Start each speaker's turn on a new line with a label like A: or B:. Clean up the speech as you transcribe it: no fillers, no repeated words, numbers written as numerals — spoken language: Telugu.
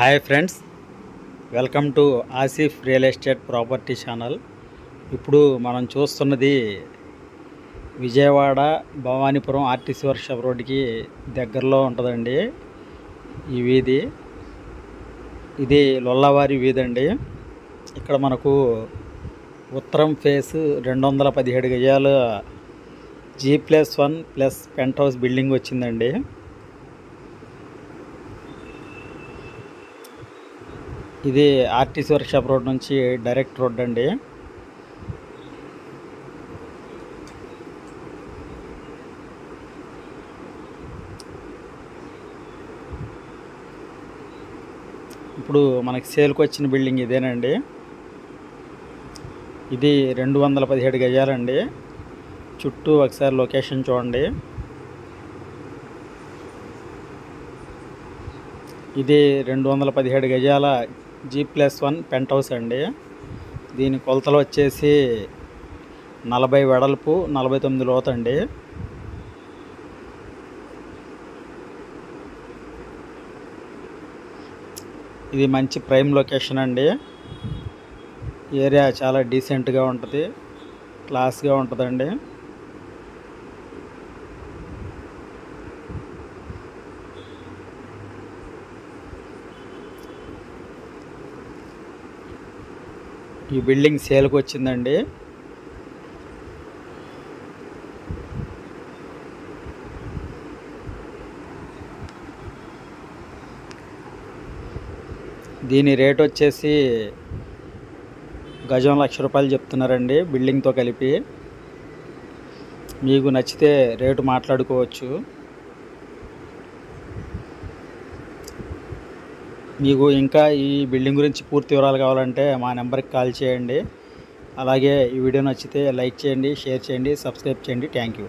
A: Hi friends, welcome to Asif real estate property channel. ఇప్పుడు మనం చూస్తున్నది విజయవాడ భవానీపురం ఆర్టీసీ వర్క్షాప్ రోడ్డుకి దగ్గరలో ఉంటుందండి ఈ వీధి. ఇది లొల్లవారి వీధి అండి. ఇక్కడ మనకు ఉత్తరం ఫేస్ 217 గజాల G+1+ పెంట్ హౌస్ బిల్డింగ్ వచ్చిందండి. ఇది ఆర్టీసీ వర్క్షాప్ రోడ్ నుంచి డైరెక్ట్ రోడ్ అండి. ఇప్పుడు మనకి సేల్కి వచ్చిన బిల్డింగ్ ఇదేనండి. ఇది 217 గజాలండి. చుట్టూ ఒకసారి లొకేషన్ చూడండి. ఇది 217 గజాల G+1 పెంట్ హౌస్ అండి. దీని కొలతలు వచ్చేసి 40 వెడల్పు, 49 లోతండి. ఇది మంచి ప్రైమ్ లొకేషన్ అండి. ఏరియా చాలా డీసెంట్గా ఉంటుంది, క్లాస్గా ఉంటుందండి. ఈ బిల్డింగ్ సేల్కి వచ్చిందండి. దీని రేట్ వచ్చేసి గజం ₹1,00,000 చెప్తున్నారండి బిల్డింగ్తో కలిపి. మీకు నచ్చితే రేటు మాట్లాడుకోవచ్చు. మీకు ఇంకా ఈ బిల్డింగ్ గురించి పూర్తి వివరాలు కావాలంటే మా నెంబర్కి కాల్ చేయండి. అలాగే ఈ వీడియో నచ్చితే లైక్ చేయండి, షేర్ చేయండి, సబ్స్క్రైబ్ చేయండి. Thank you.